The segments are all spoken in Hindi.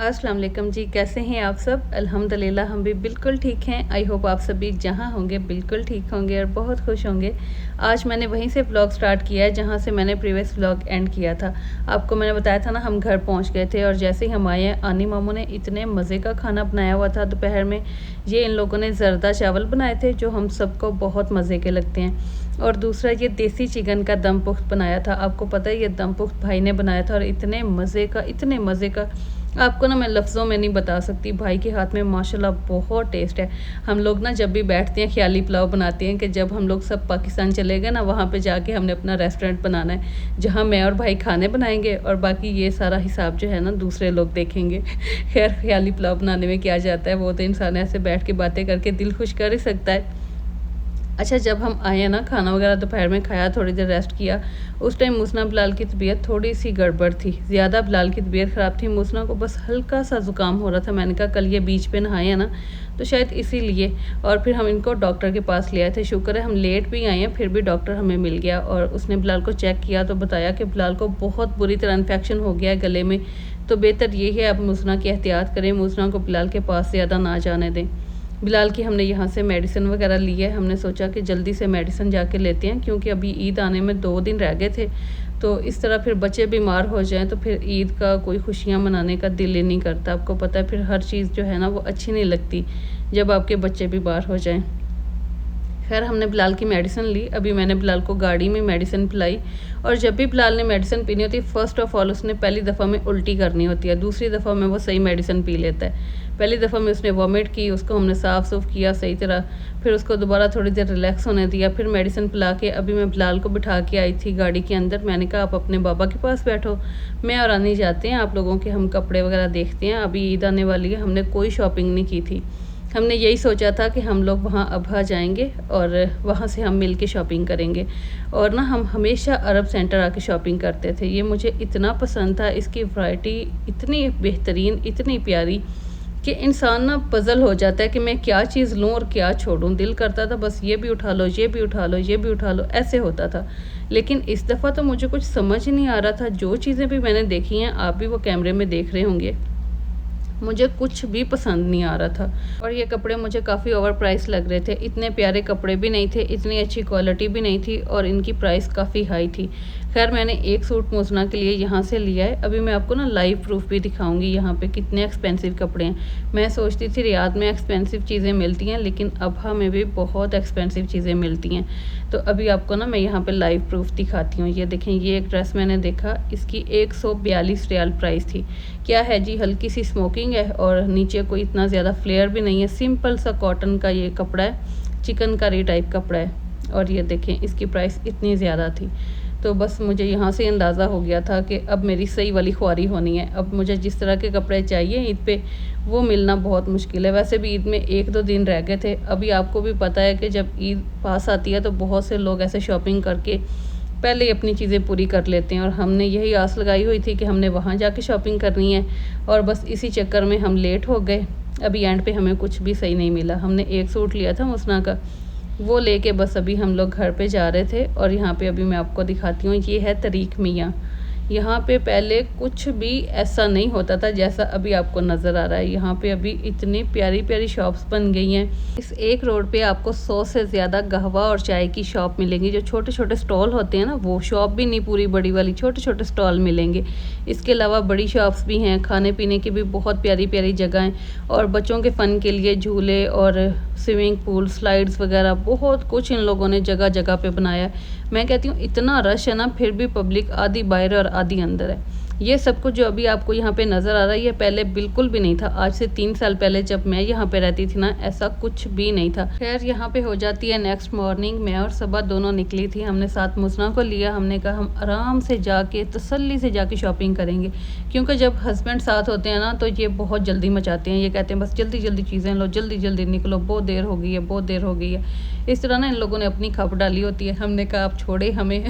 अस्सलाम वालेकुम जी, कैसे हैं आप सब? अल्हम्दुलिल्लाह हम भी बिल्कुल ठीक हैं। आई होप आप सभी जहाँ होंगे बिल्कुल ठीक होंगे और बहुत खुश होंगे। आज मैंने वहीं से व्लॉग स्टार्ट किया है जहाँ से मैंने प्रीवियस व्लॉग एंड किया था। आपको मैंने बताया था ना, हम घर पहुँच गए थे और जैसे ही हम आए हैं, आनी मामू ने इतने मज़े का खाना बनाया हुआ था दोपहर में। ये इन लोगों ने ज़रदा चावल बनाए थे जो हम सबको बहुत मज़े के लगते हैं। और दूसरा ये देसी चिकन का दम पुख्त बनाया था। आपको पता है ये दम पुख्त भाई ने बनाया था और इतने मज़े का आपको ना मैं लफ्ज़ों में नहीं बता सकती। भाई के हाथ में माशाल्लाह बहुत टेस्ट है। हम लोग ना जब भी बैठते हैं ख्याली पुलाव बनाते हैं कि जब हम लोग सब पाकिस्तान चले गए ना, वहाँ पे जाके हमने अपना रेस्टोरेंट बनाना है जहाँ मैं और भाई खाने बनाएंगे और बाकी ये सारा हिसाब जो है ना दूसरे लोग देखेंगे। खैर ख्याली पुलाव बनाने में क्या जाता है, वो तो इंसान ऐसे बैठ के बातें करके दिल खुश कर ही सकता है। अच्छा, जब हम आए ना, खाना वगैरह दोपहर में खाया, थोड़ी देर रेस्ट किया। उस टाइम मुसना बिलाल की तबीयत थोड़ी सी गड़बड़ थी, ज़्यादा बिलाल की तबीयत ख़राब थी। मुसना को बस हल्का सा ज़ुकाम हो रहा था। मैंने कहा कल ये बीच पे नहाए हैं ना, तो शायद इसीलिए। और फिर हम इनको डॉक्टर के पास ले आए थे। शुक्र है हम लेट भी आए हैं, फिर भी डॉक्टर हमें मिल गया और उसने बिलाल को चेक किया तो बताया कि बिलाल को बहुत बुरी तरह इन्फेक्शन हो गया है गले में। तो बेहतर ये है आप मुसना की एहतियात करें, मुसना को बिलाल के पास ज़्यादा ना जाने दें। बिलाल की हमने यहाँ से मेडिसिन वगैरह ली है। हमने सोचा कि जल्दी से मेडिसिन जाके लेते हैं क्योंकि अभी ईद आने में 2 दिन रह गए थे। तो इस तरह फिर बच्चे बीमार हो जाएं तो फिर ईद का कोई खुशियाँ मनाने का दिल ही नहीं करता। आपको पता है फिर हर चीज़ जो है ना वो अच्छी नहीं लगती जब आपके बच्चे बीमार हो जाएं। खैर हमने बिलाल की मेडिसिन ली। अभी मैंने बिलाल को गाड़ी में मेडिसिन पिलाई। और जब भी बिलाल ने मेडिसिन पीनी होती है, फ़र्स्ट ऑफ़ ऑल उसने पहली दफ़ा में उल्टी करनी होती है, दूसरी दफ़ा में वो सही मेडिसिन पी लेता है। पहली दफ़ा में उसने वॉमिट की, उसको हमने साफ़ सूफ़ किया सही तरह, फिर उसको दोबारा थोड़ी देर रिलैक्स होने दिया, फिर मेडिसिन पिला के अभी मैं बिलाल को बिठा के आई थी गाड़ी के अंदर। मैंने कहा आप अपने बाबा के पास बैठो, मैं और रानी जाते हैं, आप लोगों के हम कपड़े वगैरह देखते हैं। अभी ईद आने वाली है, हमने कोई शॉपिंग नहीं की थी। हमने यही सोचा था कि हम लोग वहाँ अबहा जाएंगे और वहाँ से हम मिल के शॉपिंग करेंगे। और ना हम हमेशा अरब सेंटर आके शॉपिंग करते थे। ये मुझे इतना पसंद था, इसकी वैरायटी इतनी बेहतरीन, इतनी प्यारी कि इंसान ना पज़ल हो जाता है कि मैं क्या चीज़ लूँ और क्या छोड़ूँ। दिल करता था बस ये भी उठा लो, ये भी उठा लो, ये भी उठा लो, ऐसे होता था। लेकिन इस दफ़ा तो मुझे कुछ समझ ही नहीं आ रहा था। जो चीज़ें भी मैंने देखी हैं, आप भी वो कैमरे में देख रहे होंगे, मुझे कुछ भी पसंद नहीं आ रहा था। और ये कपड़े मुझे काफ़ी ओवर प्राइस लग रहे थे। इतने प्यारे कपड़े भी नहीं थे, इतनी अच्छी क्वालिटी भी नहीं थी और इनकी प्राइस काफ़ी हाई थी। खैर मैंने एक सूट मुज़ना के लिए यहाँ से लिया है। अभी मैं आपको ना लाइव प्रूफ भी दिखाऊंगी यहाँ पे कितने एक्सपेंसिव कपड़े हैं। मैं सोचती थी रियाद में एक्सपेंसिव चीज़ें मिलती हैं, लेकिन अबहा में भी बहुत एक्सपेंसिव चीज़ें मिलती हैं। तो अभी आपको ना मैं यहाँ पे लाइव प्रूफ दिखाती हूँ। ये देखें, ये एक ड्रेस मैंने देखा, इसकी 142 रियाल प्राइस थी। क्या है जी, हल्की सी स्मोकिंग है और नीचे कोई इतना ज़्यादा फ्लेयर भी नहीं है। सिंपल सा कॉटन का ये कपड़ा है, चिकनकारी टाइप कपड़ा है। और ये देखें इसकी प्राइस इतनी ज़्यादा थी। तो बस मुझे यहाँ से अंदाज़ा हो गया था कि अब मेरी सही वाली ख्वारी होनी है। अब मुझे जिस तरह के कपड़े चाहिए ईद पे, वो मिलना बहुत मुश्किल है। वैसे भी ईद में 1-2 दिन रह गए थे। अभी आपको भी पता है कि जब ईद पास आती है तो बहुत से लोग ऐसे शॉपिंग करके पहले ही अपनी चीज़ें पूरी कर लेते हैं। और हमने यही आस लगाई हुई थी कि हमने वहाँ जाके शॉपिंग करनी है और बस इसी चक्कर में हम लेट हो गए। अभी एंड पे हमें कुछ भी सही नहीं मिला। हमने एक सूट लिया था मुसना का, वो लेके बस अभी हम लोग घर पे जा रहे थे। और यहाँ पे अभी मैं आपको दिखाती हूँ, ये है तरीक मियाँ। यहाँ पे पहले कुछ भी ऐसा नहीं होता था जैसा अभी आपको नज़र आ रहा है। यहाँ पे अभी इतनी प्यारी प्यारी शॉप्स बन गई हैं। इस एक रोड पे आपको 100 से ज़्यादा कहवा और चाय की शॉप मिलेंगी। जो छोटे छोटे स्टॉल होते हैं ना, वो शॉप भी नहीं पूरी बड़ी वाली, छोटे छोटे स्टॉल मिलेंगे। इसके अलावा बड़ी शॉप्स भी हैं, खाने पीने की भी बहुत प्यारी प्यारी जगह हैं। और बच्चों के फ़न के लिए झूले और स्विमिंग पूल, स्लाइड्स वगैरह बहुत कुछ इन लोगों ने जगह जगह पे बनाया है। मैं कहती हूँ इतना रश है ना, फिर भी पब्लिक आधी बाहर और आधी अंदर है। ये सब कुछ जो अभी आपको यहाँ पे नज़र आ रहा है, ये पहले बिल्कुल भी नहीं था। आज से 3 साल पहले जब मैं यहाँ पे रहती थी ना, ऐसा कुछ भी नहीं था। खैर यहाँ पे हो जाती है नेक्स्ट मॉर्निंग। मैं और सबा दोनों निकली थी, हमने साथ मुसना को लिया। हमने कहा हम आराम से जाके तसल्ली से जाके शॉपिंग करेंगे, क्योंकि जब हस्बैंड साथ होते हैं ना तो ये बहुत जल्दी मचाते हैं। ये कहते हैं बस जल्दी जल्दी चीज़ें लो, जल्दी जल्दी निकलो, बहुत देर हो गई है, बहुत देर हो गई है। इस तरह ना इन लोगों ने अपनी खप डाली होती है। हमने कहा आप छोड़े हमें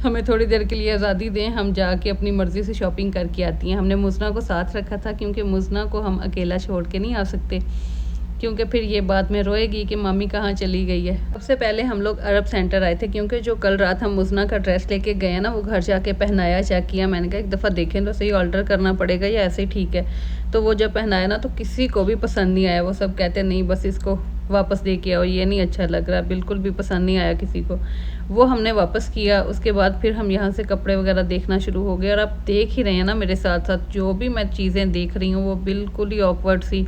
हमें थोड़ी देर के लिए आज़ादी दें, हम जाके अपनी मर्ज़ी से शॉपिंग करके आती हैं। हमने मुज़ना को साथ रखा था क्योंकि मुज़ना को हम अकेला छोड़ के नहीं आ सकते। क्योंकि फिर ये बाद में रोएगी कि मम्मी कहाँ चली गई है। सबसे पहले हम लोग अरब सेंटर आए थे, क्योंकि जो कल रात हम मुज़ना का ड्रेस लेके गए ना, वो घर जाके पहनाया, चेक किया। मैंने कहा एक दफ़ा देखें तो सही, ऑल्टर करना पड़ेगा या ऐसे ही ठीक है। तो वो जब पहनाया ना तो किसी को भी पसंद नहीं आया। वो सब कहते नहीं बस इसको वापस दे के आओ, ये नहीं अच्छा लग रहा। बिल्कुल भी पसंद नहीं आया किसी को। वो हमने वापस किया। उसके बाद फिर हम यहाँ से कपड़े वगैरह देखना शुरू हो गए। और आप देख ही रहे हैं ना मेरे साथ साथ जो भी मैं चीज़ें देख रही हूँ वो बिल्कुल ही ऑकवर्ड सी,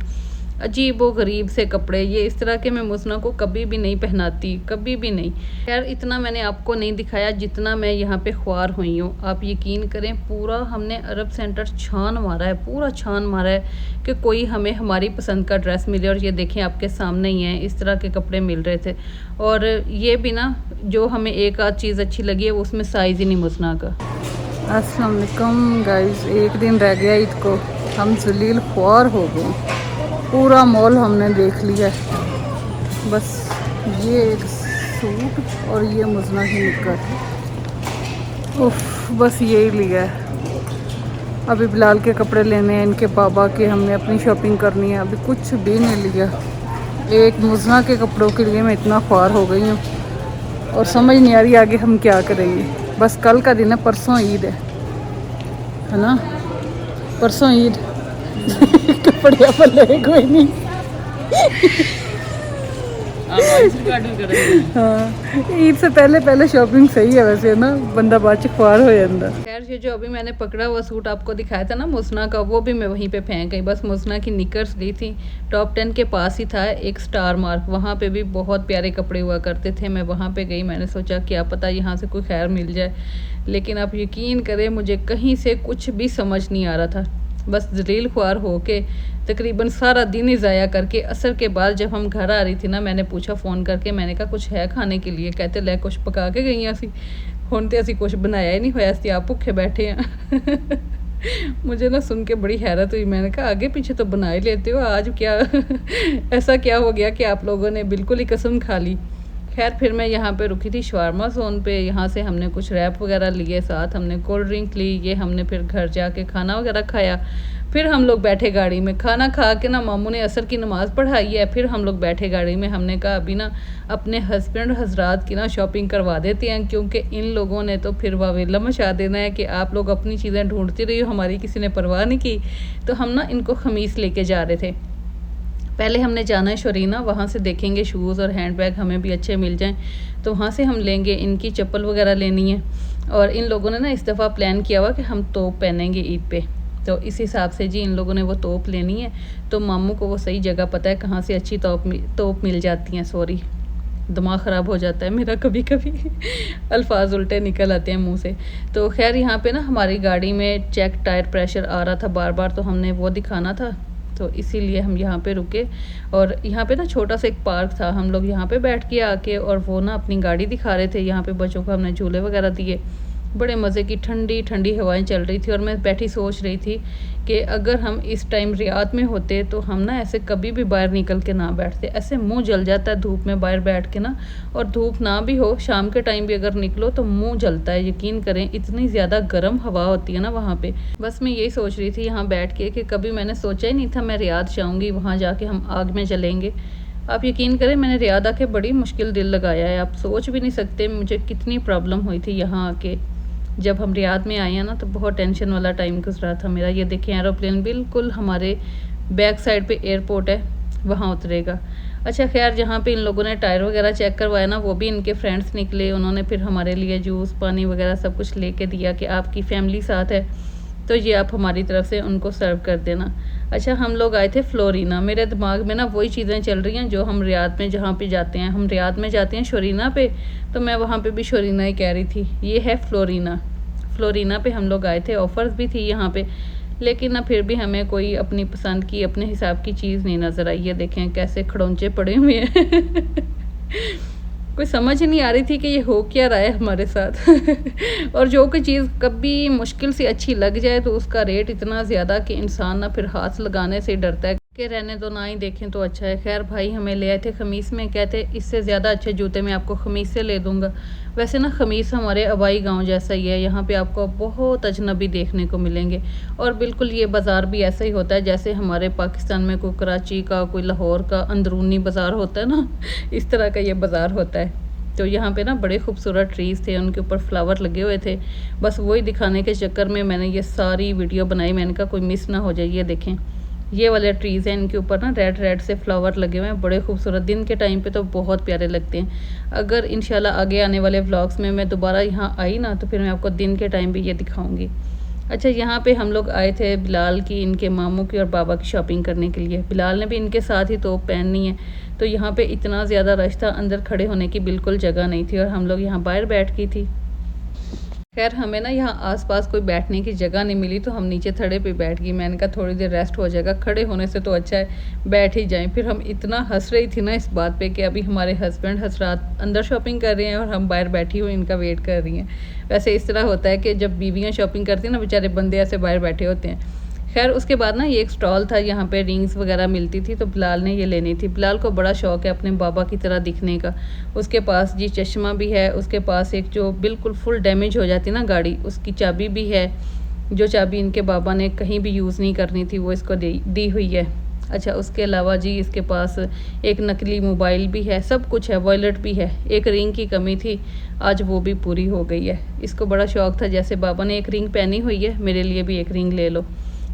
अजीब व गरीब से कपड़े। ये इस तरह के मैं मुज़ना को कभी भी नहीं पहनाती, कभी भी नहीं। खैर इतना मैंने आपको नहीं दिखाया जितना मैं यहाँ पे ख्वार हुई हूँ। आप यकीन करें पूरा हमने अरब सेंटर छान मारा है, पूरा छान मारा है कि कोई हमें हमारी पसंद का ड्रेस मिले। और ये देखें आपके सामने ही हैं, इस तरह के कपड़े मिल रहे थे। और ये भी ना जो हमें एक आध चीज़ अच्छी लगी है वो उसमें साइज़ ही नहीं मुज़ना का। अस्सलाम वालेकुम गाइस, एक दिन रह गया ईद को, हम जलील ख्वार हो गए। पूरा मॉल हमने देख लिया। बस ये एक सूट और ये मुज़ना की निक्कर, उफ बस यही लिया है। अभी बिलाल के कपड़े लेने हैं, इनके बाबा के, हमने अपनी शॉपिंग करनी है। अभी कुछ भी नहीं लिया। एक मुज़ना के कपड़ों के लिए मैं इतना ख्वार हो गई हूँ और समझ नहीं आ रही आगे हम क्या करेंगे। बस कल का दिन है, परसों ईद है ना, परसों ईद। कपड़े अपन कोई नहीं। हाँ ईद से पहले शॉपिंग सही है वैसे ना, बंदा बाद च ख्वार हो जाता। खैर ये जो अभी मैंने पकड़ा हुआ सूट आपको दिखाया था ना मुज़ना का, वो भी मैं वहीं पे फेंक गई। बस मुज़ना की निकर्स ली थी, टॉप 10 के पास ही था एक स्टार मार्क, वहाँ पे भी बहुत प्यारे कपड़े हुआ करते थे। मैं वहाँ पे गई, मैंने सोचा क्या पता यहाँ से कोई खैर मिल जाए। लेकिन आप यकीन करें मुझे कहीं से कुछ भी समझ नहीं आ रहा था। बस जलील ख्वार हो के तकरीबन सारा दिन ही ज़ाया करके असर के बाद जब हम घर आ रही थी ना, मैंने पूछा फ़ोन करके, मैंने कहा कुछ है खाने के लिए? कहते ले कुछ पका के गई असी, हुण तो असी कुछ बनाया ही नहीं होया, असी आप भुखे बैठे हैं। मुझे ना सुन के बड़ी हैरत हुई। मैंने कहा आगे पीछे तो बना ही लेते हो, आज क्या ऐसा क्या हो गया कि आप लोगों ने बिल्कुल ही कसम खा ली। खैर फिर मैं यहाँ पे रुकी थी शवारमा जोन पे, यहाँ से हमने कुछ रैप वगैरह लिए, साथ हमने कोल्ड ड्रिंक ली। ये हमने फिर घर जाके खाना वगैरह खाया। फिर हम लोग बैठे गाड़ी में, खाना खा के ना मामू ने असर की नमाज़ पढ़ाई है। फिर हम लोग बैठे गाड़ी में, हमने कहा अभी ना अपने हस्बैंड हजरात की ना शॉपिंग करवा देते हैं, क्योंकि इन लोगों ने तो फिर वावेला मचा देना है कि आप लोग अपनी चीज़ें ढूंढती रही हो, हमारी किसी ने परवाह नहीं की। तो हम ना इनको खमीस लेके जा रहे थे। पहले हमने जाना है शरीना, वहाँ से देखेंगे शूज़ और हैंड बैग हमें भी अच्छे मिल जाएं तो वहाँ से हम लेंगे। इनकी चप्पल वगैरह लेनी है। और इन लोगों ने ना इस दफ़ा प्लान किया हुआ कि हम तोप पहनेंगे ईद पे, तो इस हिसाब से जी इन लोगों ने वो तोप लेनी है। तो मामू को वो सही जगह पता है कहाँ से अच्छी तोप मिल जाती हैं। सॉरी दिमाग ख़राब हो जाता है मेरा कभी कभी अल्फाज उल्टे निकल आते हैं मुंह से। तो खैर यहाँ पे ना हमारी गाड़ी में चेक टायर प्रेशर आ रहा था बार बार, तो हमने वो दिखाना था, तो इसीलिए हम यहाँ पे रुके। और यहाँ पे ना छोटा सा एक पार्क था, हम लोग यहाँ पे बैठ के आके और वो ना अपनी गाड़ी दिखा रहे थे। यहाँ पे बच्चों को हमने झूले वगैरह दिए, बड़े मज़े की ठंडी ठंडी हवाएं चल रही थी। और मैं बैठी सोच रही थी कि अगर हम इस टाइम रियाद में होते तो हम ना ऐसे कभी भी बाहर निकल के ना बैठते। ऐसे मुंह जल जाता है धूप में बाहर बैठ के ना, और धूप ना भी हो शाम के टाइम भी अगर निकलो तो मुंह जलता है। यकीन करें इतनी ज़्यादा गर्म हवा होती है ना वहाँ पे। बस मैं यही सोच रही थी यहाँ बैठ के कि कभी मैंने सोचा ही नहीं था मैं रियाद जाऊँगी, वहाँ जाके हम आग में जलेंगे। आप यकीन करें मैंने रियाद आके बड़ी मुश्किल दिल लगाया है। आप सोच भी नहीं सकते मुझे कितनी प्रॉब्लम हुई थी यहाँ आके। जब हम रियाद में आए हैं ना तो बहुत टेंशन वाला टाइम गुजरा था मेरा। ये देखें एरोप्लेन बिल्कुल हमारे बैक साइड पे एयरपोर्ट है, वहाँ उतरेगा। अच्छा खैर जहाँ पे इन लोगों ने टायर वगैरह चेक करवाया ना, वो भी इनके फ्रेंड्स निकले। उन्होंने फिर हमारे लिए जूस पानी वगैरह सब कुछ लेके दिया कि आपकी फैमिली साथ है तो ये आप हमारी तरफ से उनको सर्व कर देना। अच्छा हम लोग आए थे फ्लोरीना। मेरे दिमाग में ना वही चीज़ें चल रही हैं जो हम रियाद में जहाँ पे जाते हैं। हम रियाद में जाते हैं शरीना पे, तो मैं वहाँ पे भी शरीना ही कह रही थी। ये है फ्लोरीना। फ्लोरीना पे हम लोग आए थे, ऑफ़र्स भी थी यहाँ पे, लेकिन ना फिर भी हमें कोई अपनी पसंद की अपने हिसाब की चीज़ नहीं नज़र आई। ये देखें कैसे खड़ोंचे पड़े हुए हैं कोई समझ ही नहीं आ रही थी कि ये हो क्या रहा है हमारे साथ और जो कोई चीज़ कभी मुश्किल से अच्छी लग जाए तो उसका रेट इतना ज़्यादा कि इंसान ना फिर हाथ लगाने से डरता है के रहने दो, ना ही देखें तो अच्छा है। खैर भाई हमें ले आए थे ख़मीस में, कहते इससे ज़्यादा अच्छे जूते मैं आपको ख़मीस से ले दूँगा। वैसे ना ख़मीस हमारे आबाई गांव जैसा ही है, यहाँ पे आपको बहुत अजनबी देखने को मिलेंगे। और बिल्कुल ये बाज़ार भी ऐसा ही होता है जैसे हमारे पाकिस्तान में कोई कराची का, कोई लाहौर का अंदरूनी बाज़ार होता है ना इस तरह का ये बाज़ार होता है। तो यहाँ पे ना बड़े खूबसूरत ट्रीज़ थे, उनके ऊपर फ्लावर लगे हुए थे। बस वही दिखाने के चक्कर में मैंने ये सारी वीडियो बनाई। मैंने कहा कोई मिस ना हो जाए। ये देखें, ये वाले ट्रीज़ हैं, इनके ऊपर ना रेड रेड से फ्लावर लगे हुए हैं, बड़े खूबसूरत। दिन के टाइम पे तो बहुत प्यारे लगते हैं। अगर इंशाल्लाह आगे आने वाले व्लॉग्स में मैं दोबारा यहाँ आई ना, तो फिर मैं आपको दिन के टाइम भी ये दिखाऊंगी। अच्छा, यहाँ पे हम लोग आए थे बिलाल की, इनके मामू की और बाबा की शॉपिंग करने के लिए। बिलाल ने भी इनके साथ ही तोप पहननी है, तो यहाँ पे इतना ज़्यादा रश था, अंदर खड़े होने की बिल्कुल जगह नहीं थी और हम लोग यहाँ बाहर बैठ गई थी। खैर हमें ना यहाँ आसपास कोई बैठने की जगह नहीं मिली, तो हम नीचे थड़े पे बैठ गई। मैंने कहा थोड़ी देर रेस्ट हो जाएगा, खड़े होने से तो अच्छा है बैठ ही जाएं। फिर हम इतना हंस रही थी ना इस बात पे कि अभी हमारे हस्बैंड हजरात अंदर शॉपिंग कर रहे हैं और हम बाहर बैठी हुई इनका वेट कर रही हैं। वैसे इस तरह होता है कि जब बीवियाँ शॉपिंग करती हैं ना, बेचारे बंदे ऐसे बाहर बैठे होते हैं। खैर उसके बाद ना ये एक स्टॉल था, यहाँ पे रिंग्स वगैरह मिलती थी, तो बिलाल ने ये लेनी थी। बिलाल को बड़ा शौक़ है अपने बाबा की तरह दिखने का। उसके पास जी चश्मा भी है, उसके पास एक जो बिल्कुल फुल डैमेज हो जाती ना गाड़ी, उसकी चाबी भी है। जो चाबी इनके बाबा ने कहीं भी यूज़ नहीं करनी थी वो इसको दी हुई है। अच्छा, उसके अलावा जी इसके पास एक नकली मोबाइल भी है, सब कुछ है, वॉलेट भी है। एक रिंग की कमी थी, आज वो भी पूरी हो गई है। इसको बड़ा शौक़ था, जैसे बाबा ने एक रिंग पहनी हुई है, मेरे लिए भी एक रिंग ले लो।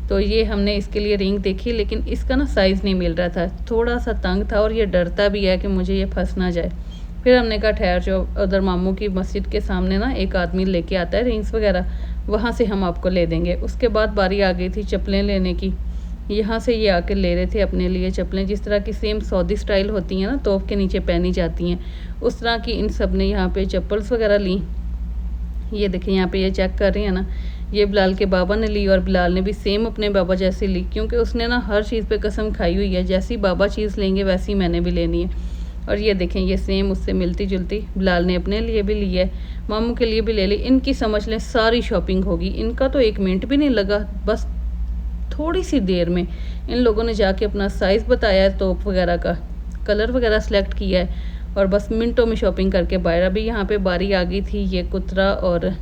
तो ये हमने इसके लिए रिंग देखी, लेकिन इसका ना साइज़ नहीं मिल रहा था, थोड़ा सा तंग था और ये डरता भी है कि मुझे ये फंस ना जाए। फिर हमने कहा ठहर जाओ, उधर मामू की मस्जिद के सामने ना एक आदमी लेके आता है रिंग्स वगैरह, वहाँ से हम आपको ले देंगे। उसके बाद बारी आ गई थी चप्पलें लेने की। यहाँ से ये आके ले रहे थे अपने लिए चप्पलें, जिस तरह की सेम सऊदी स्टाइल होती हैं ना, तोप के नीचे पहनी जाती हैं, उस तरह की इन सब ने यहाँ पे चप्पल्स वगैरह ली। ये देखें यहाँ पे ये चेक कर रही है ना, ये बिलाल के बाबा ने ली और बिलाल ने भी सेम अपने बाबा जैसी ली, क्योंकि उसने ना हर चीज़ पे कसम खाई हुई है, जैसी बाबा चीज़ लेंगे वैसी मैंने भी लेनी है। और ये देखें, ये सेम उससे मिलती जुलती बिलाल ने अपने लिए भी ली है, मामू के लिए भी ले ली। इनकी समझ लें सारी शॉपिंग होगी, इनका तो 1 मिनट भी नहीं लगा। बस थोड़ी सी देर में इन लोगों ने जाके अपना साइज़ बताया है, तोप वगैरह का कलर वगैरह सेलेक्ट किया है, और बस मिनटों में शॉपिंग करके बाहर। अभी यहाँ पे बारी आ गई थी ये कुतरा और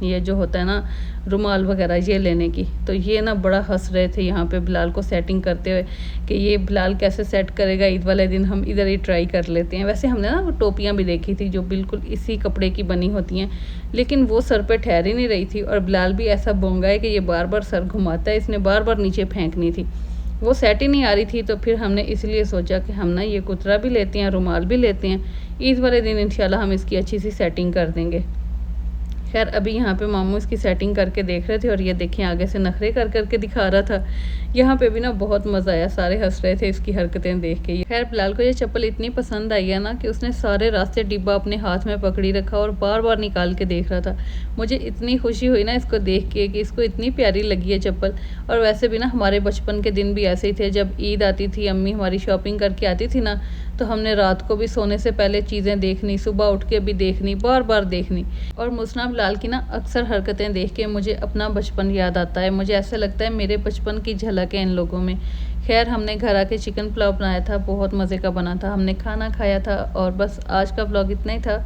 ये जो होता है ना रुमाल वगैरह, ये लेने की। तो ये ना बड़ा हंस रहे थे यहाँ पे बिलाल को सेटिंग करते हुए कि ये बिलाल कैसे सेट करेगा ईद वाले दिन, हम इधर ही ट्राई कर लेते हैं। वैसे हमने ना वो टोपियाँ भी देखी थी जो बिल्कुल इसी कपड़े की बनी होती हैं, लेकिन वो सर पे ठहर ही नहीं रही थी। और बिलाल भी ऐसा बोंगा है कि ये बार बार सर घुमाता है, इसने बार बार नीचे फेंकनी थी, वो सेट ही नहीं आ रही थी। तो फिर हमने इसलिए सोचा कि हम ना ये कुतरा भी लेते हैं, रुमाल भी लेते हैं, ईद वाले दिन इंशाल्लाह हम इसकी अच्छी सी सेटिंग कर देंगे। खैर अभी यहाँ पे मामू इसकी सेटिंग करके देख रहे थे और ये देखें आगे से नखरे कर करके दिखा रहा था। यहाँ पे भी ना बहुत मज़ा आया, सारे हंस रहे थे इसकी हरकतें देख के। खैर बिलाल को ये चप्पल इतनी पसंद आई है ना कि उसने सारे रास्ते डिब्बा अपने हाथ में पकड़ी रखा और बार बार निकाल के देख रहा था। मुझे इतनी खुशी हुई ना इसको देख के कि इसको इतनी प्यारी लगी है चप्पल। और वैसे भी ना हमारे बचपन के दिन भी ऐसे ही थे, जब ईद आती थी अम्मी हमारी शॉपिंग करके आती थी ना, तो हमने रात को भी सोने से पहले चीज़ें देखनी, सुबह उठ के भी देखनी, बार बार देखनी। और मुस्ना बिलाल की ना अक्सर हरकतें देख के मुझे अपना बचपन याद आता है। मुझे ऐसा लगता है मेरे बचपन की झलक है इन लोगों में। खैर हमने घर आके चिकन पुलाव बनाया था, बहुत मज़े का बना था, हमने खाना खाया था। और बस आज का व्लॉग इतना ही था।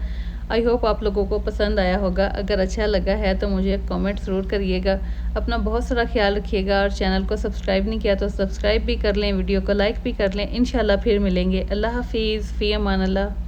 आई होप आप लोगों को पसंद आया होगा। अगर अच्छा लगा है तो मुझे कमेंट ज़रूर करिएगा। अपना बहुत सारा ख्याल रखिएगा और चैनल को सब्सक्राइब नहीं किया तो सब्सक्राइब भी कर लें, वीडियो को लाइक भी कर लें। इंशाल्लाह फिर मिलेंगे। अल्लाह हाफिज़, फ़ी अमान अल्लाह।